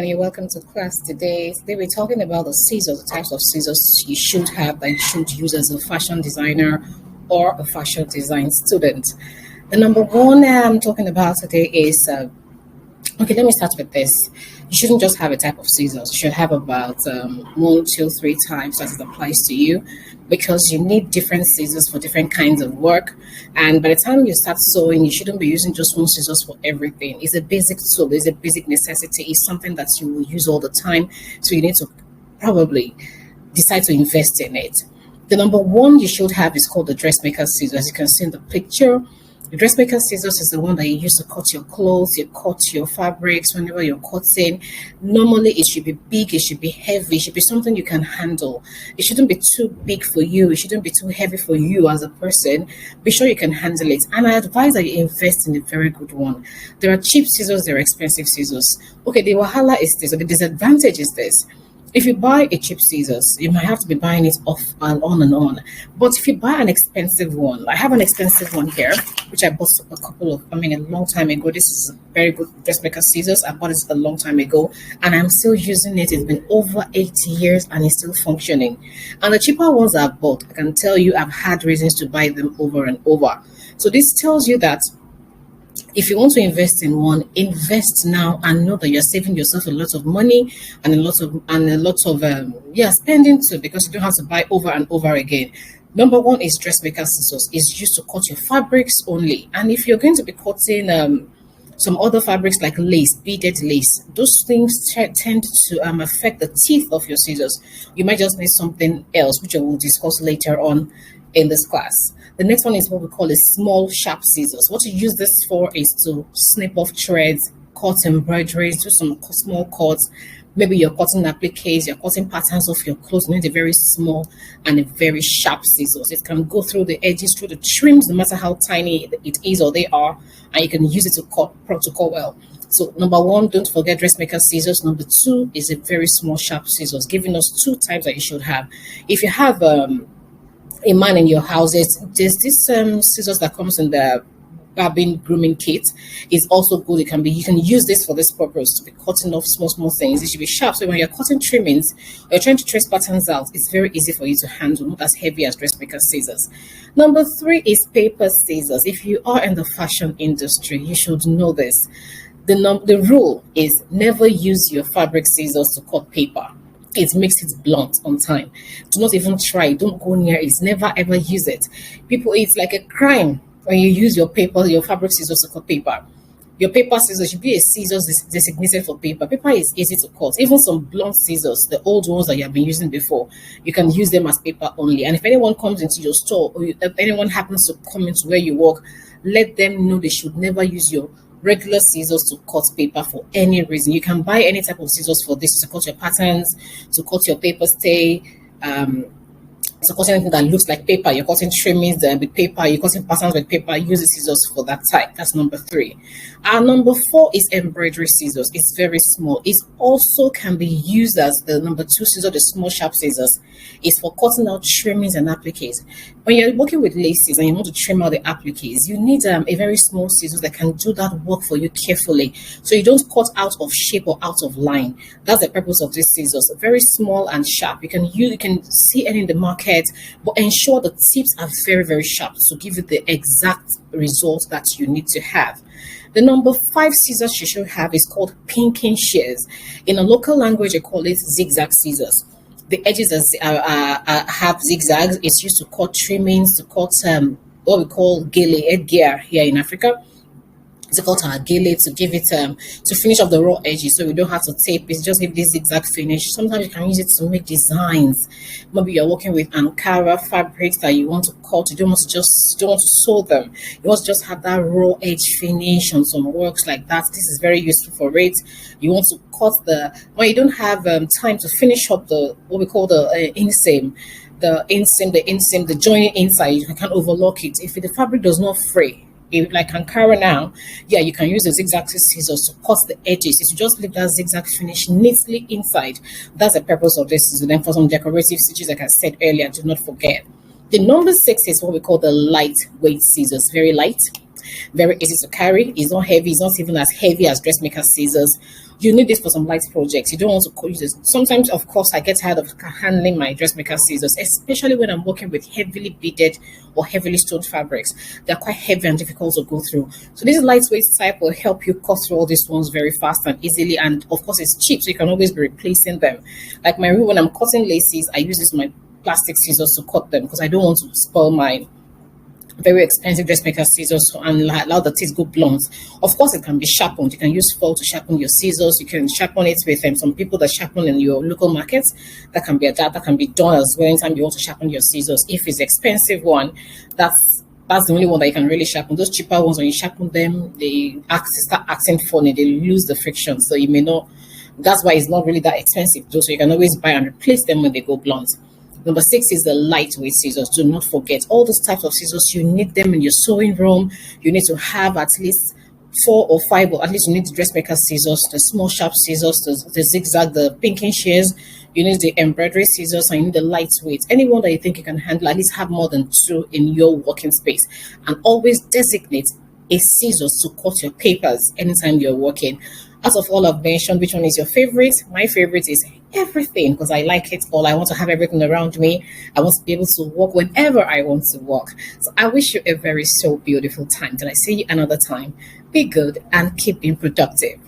And you're welcome to class today. Today we're talking about the scissors, the types of scissors you should have that you should use as a fashion designer or a fashion design student. The number one I'm talking about today is okay, let me start with this. You shouldn't just have a type of scissors. You should have about one, two, three types as it applies to you because you need different scissors for different kinds of work. And by the time you start sewing, you shouldn't be using just one scissors for everything. It's a basic tool, it's a basic necessity, it's something that you will use all the time. So you need to probably decide to invest in it. The number one you should have is called the dressmaker's scissors. As you can see in the picture, the dressmaker scissors is the one that you use to cut your clothes, you cut your fabrics whenever you're cutting. Normally, it should be big, it should be heavy, it should be something you can handle. It shouldn't be too big for you, it shouldn't be too heavy for you as a person. Be sure you can handle it. And I advise that you invest in a very good one. There are cheap scissors, there are expensive scissors. Okay, the wahala is this, or the disadvantage is this. If you buy a cheap scissors, you might have to be buying it off and on and on. But if you buy an expensive one, I have an expensive one here, which I bought a long time ago. This is a very good dressmaker scissors. I bought it a long time ago, and I'm still using it. It's been over 80 years, and it's still functioning. And the cheaper ones I've bought, I can tell you, I've had reasons to buy them over and over. So this tells you that if you want to invest in one, invest now and know that you're saving yourself a lot of money and a lot of spending too, because you don't have to buy over and over again. Number one is dressmaker scissors. It's used to cut your fabrics only, and if you're going to be cutting some other fabrics like lace, beaded lace, those things tend to affect the teeth of your scissors. You might just need something else, which I will discuss later on in this class. The next one is what we call a small sharp scissors. What you use this for is to snip off threads, cut embroideries, do some small cuts. Maybe you're cutting appliques, you're cutting patterns of your clothes. You need a very small and a very sharp scissors. It can go through the edges, through the trims, no matter how tiny it is or they are, and you can use it to cut protocol well. So number one, don't forget dressmaker scissors. Number two is a very small sharp scissors, giving us two types that you should have. If you have a man in your house, there's this scissors that comes in the barbing grooming kit. Is also good. You can use this for this purpose, to be cutting off small things. It should be sharp, so when you're cutting trimmings or you're trying to trace patterns out, it's very easy for you to handle, not as heavy as dressmaker scissors. Number three is paper scissors. If you are in the fashion industry, you should know this. The rule is never use your fabric scissors to cut paper. It makes it blunt on time. Do not even try. Don't go near it. Never ever use it. People, it's like a crime when you use your fabric scissors to cut paper. Your paper scissors should be a scissors designated for paper. Paper is easy to cut. Even some blunt scissors, the old ones that you have been using before, you can use them as paper only. And if anyone comes into your store, or if anyone happens to come into where you work, let them know they should never use your regular scissors to cut paper for any reason. You can buy any type of scissors for this, to cut your patterns, to cut your paper stay, to cut anything that looks like paper. You're cutting trimmings with paper, you're cutting patterns with paper. Use the scissors for that type. That's number three. Number four is embroidery scissors. It's very small. It also can be used as the number two scissors, the small sharp scissors. It's for cutting out trimmings and appliques. When you're working with laces and you want to trim out the appliques, you need a very small scissors that can do that work for you carefully, so you don't cut out of shape or out of line. That's the purpose of these scissors. Very small and sharp. You can see any in the market, but ensure the tips are very sharp to give you the exact result that you need to have. The number five scissors you should have is called pinking shears. In a local language, I call it zigzag scissors. The edges have zigzags. It's used to cut trimmings, to cut what we call gele, headgear here in Africa. It's called our gele, to give it to finish off the raw edges, so we don't have to tape it. Just give this zigzag finish. Sometimes you can use it to make designs. Maybe you're working with Ankara fabrics that you want to cut. You don't want to sew them. You want to just have that raw edge finish on some works like that. This is very useful for it. You want to cut when you don't have time to finish up what we call the inseam. The joining inside, you can't overlock it. If the fabric does not fray, like Ankara now, you can use the zigzag scissors to cut the edges. If you just leave that zigzag finish neatly inside, that's the purpose of this scissors. Then for some decorative stitches, like I said earlier, do not forget. The number six is what we call the lightweight scissors. Very light. Very easy to carry. It's not heavy. It's not even as heavy as dressmaker scissors. You need this for some light projects. You don't want to use this. Sometimes, of course, I get tired of handling my dressmaker scissors, especially when I'm working with heavily beaded or heavily stoned fabrics. They're quite heavy and difficult to go through. So this lightweight type will help you cut through all these ones very fast and easily. And of course, it's cheap, so you can always be replacing them. Like my room, when I'm cutting laces, I use this my plastic scissors to cut them because I don't want to spoil my very expensive dressmaker scissors and allow the teeth go blunt. Of course, it can be sharpened. You can use foil to sharpen your scissors. You can sharpen it with some people that sharpen in your local markets. That can be done as well anytime you want to sharpen your scissors. If it's expensive one, that's the only one that you can really sharpen. Those cheaper ones, when you sharpen them, start acting funny. They lose the friction, so you may not. That's why it's not really that expensive, though. So you can always buy and replace them when they go blunt. Number 6 is the lightweight scissors. Do not forget all those types of scissors. You need them in your sewing room. You need to have at least 4 or 5, or at least you need the dressmaker scissors, the small sharp scissors, the zigzag, the pinking shears. You need the embroidery scissors, and you need the lightweight. Anyone that you think you can handle, at least have more than 2 in your working space. And always designate a scissors to cut your papers anytime you're working. Out of all I've mentioned, which one is your favorite? My favorite is everything, because I like it all. I want to have everything around me. I want to be able to work whenever I want to work. So I wish you a very so beautiful time. Till I see you another time. Be good and keep being productive.